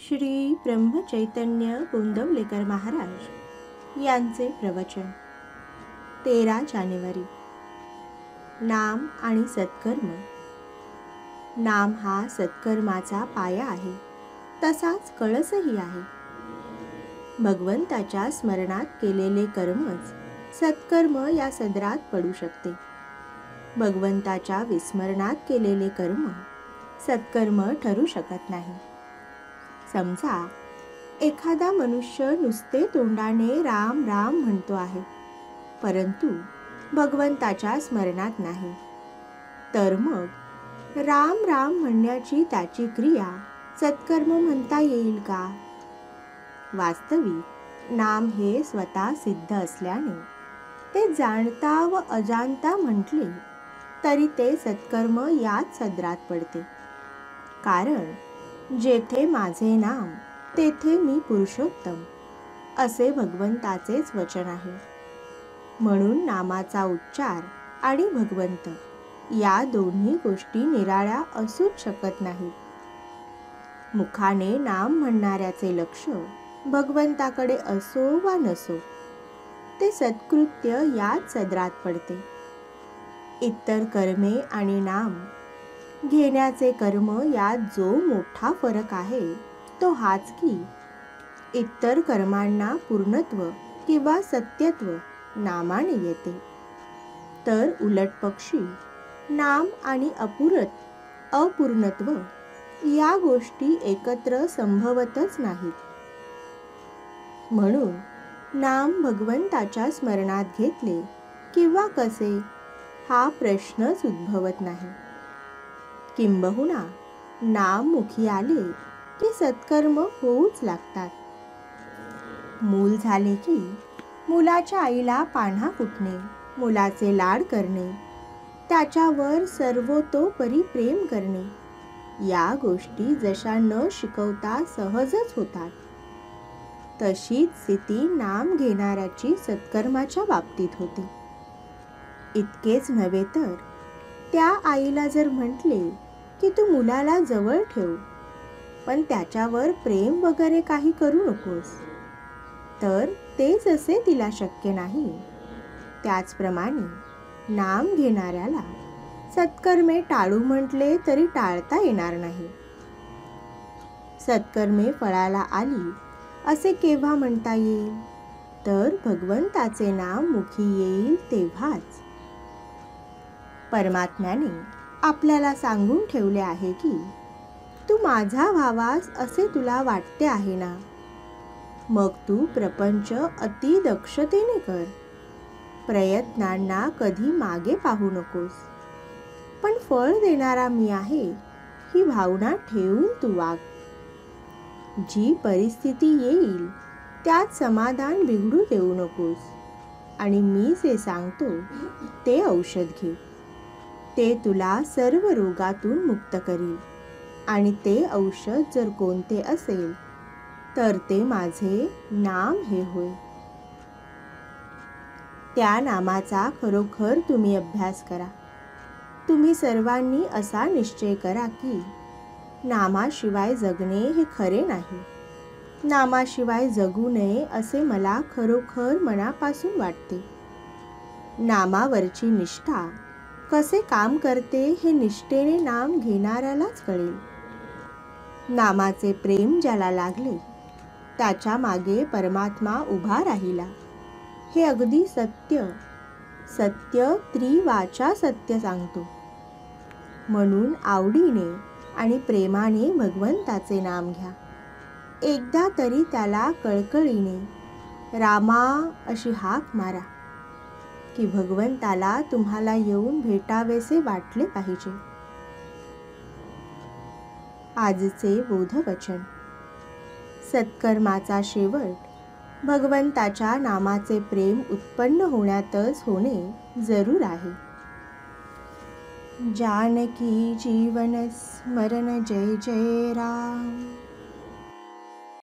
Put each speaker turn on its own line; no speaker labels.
श्री ब्रह्मचैतन्य गोंदवलेकर महाराज यांचे प्रवचन 13 जानेवारी। नाम आणि सत्कर्म। नाम हा सत्कर्माचा पाया आहे, तसाच कळसही आहे। भगवंताच्या स्मरणात केलेले कर्मच सत्कर्म या सदरात पडू शकते। भगवंताच्या विस्मरणात केलेले कर्म सत्कर्म ठरू शकत नाही। समजा एखादा मनुष्य नुसते तोंडाने राम राम म्हणतो आहे, परंतु भगवंताच्या स्मरणात नाही, तर मग राम राम म्हणण्याची त्याची क्रिया सत्कर्म म्हणता येईल का? वास्तविक नाम हे स्वतः सिद्ध असल्याने ते जाणता व अजाणता म्हटले तरी ते सत्कर्म याच सदरात पडते। कारण जेथे माझे नाम तेथे मी पुरुषोत्तम असे भगवंताचेच वचन आहे। म्हणून नामाचा उच्चार आणि भगवंत या दोन्ही गोष्टी निराळ्या असूच शकत नाहीत। मुखाने नाम म्हणणाऱ्याचे लक्ष भगवंताकडे असो वा नसो, ते सत्कृत्य याच सदरात पडते। इतर कर्मे आणि नाम घेण्याचे कर्म यात जो मोठा फरक आहे तो हाच की इतर कर्मांना पूर्णत्व किंवा सत्यत्व नामाने येते, तर उलट पक्षी नाम आणि अपूर्णत्व या गोष्टी एकत्र संभवतच नाहीत। म्हणून नाम भगवंताच्या स्मरणात घेतले किंवा कसे हा प्रश्नच उद्भवत नाही। किंबहुना नाम मुखी आले की सत्कर्म होऊच लागतात। मूल झाले की मुलाच्या आईला पान्हा फुटणे, मुलाचे लाड करणे, त्याच्यावर सर्वतोपरी प्रेम करणे या गोष्टी जशा न शिकवता सहजच होतात, तशीच स्थिती नाम घेणाऱ्याची सत्कर्माच्या बाबतीत होते। इतकेच नव्हे तर त्या आईला जर म्हटले की तू मुलाला जवळ ठेव, पण त्याच्यावर प्रेम वगैरे काही करू नकोस, तर तेच असे तिला शक्य नाही। त्याचप्रमाणे नाम घेणाऱ्याला सत्कर्मे टाळू म्हटले तरी टाळता येणार नाही। सत्कर्मे फळाला आली असे केव्हा म्हणता येईल, तर भगवंताचे नाम मुखी येईल तेव्हाच। परमात्म्याने आपल्याला सांगून ठेवले आहे की तू माझा व्हावास असे तुला वाटते आहे ना, मग तू प्रपंच अति दक्षतेने कर, प्रयत्नांना कधी मागे पाहू नकोस, पण फळ देणारा मी आहे ही भावना ठेवून तू वाग। जी परिस्थिती येईल त्यात समाधान बिघडू देऊ नकोस, आणि मी जे सांगतो ते औषध घे, ते तुला सर्व रोगातून मुक्त करील, आणि ते औषध जर कोणते असेल तर ते माझे नाम हे होय। त्या नामाचा खरोखर तुम्ही अभ्यास करा। तुम्ही सर्वांनी असा निश्चय करा की नामाशिवाय जगणे हे खरे नाही। नामाशिवाय जगू नये असे मला खरोखर मनापासून वाटते। नामावरची निष्ठा कसे काम करते हे निष्ठेने नाम घेणाऱ्यालाच कळेल। नामाचे प्रेम ज्याला लागले त्याच्या मागे परमात्मा उभा राहिला, हे अगदी सत्य त्रिवाचा सत्य सांगतो। म्हणून आवडीने आणि प्रेमाने भगवंताचे नाम घ्या। एकदा तरी त्याला कळकळीने रामा अशी हाक मारा की भगवंताला तुम्हाला येऊन भेटावेसे वाटले पाहिजे। आजचे बोधवचन। सत्कर्माचा शेवट भगवंताच्या नामाचे प्रेम उत्पन्न होण्यातच होणे जरूर आहे। जानकी जीवन स्मरण जय जय राम।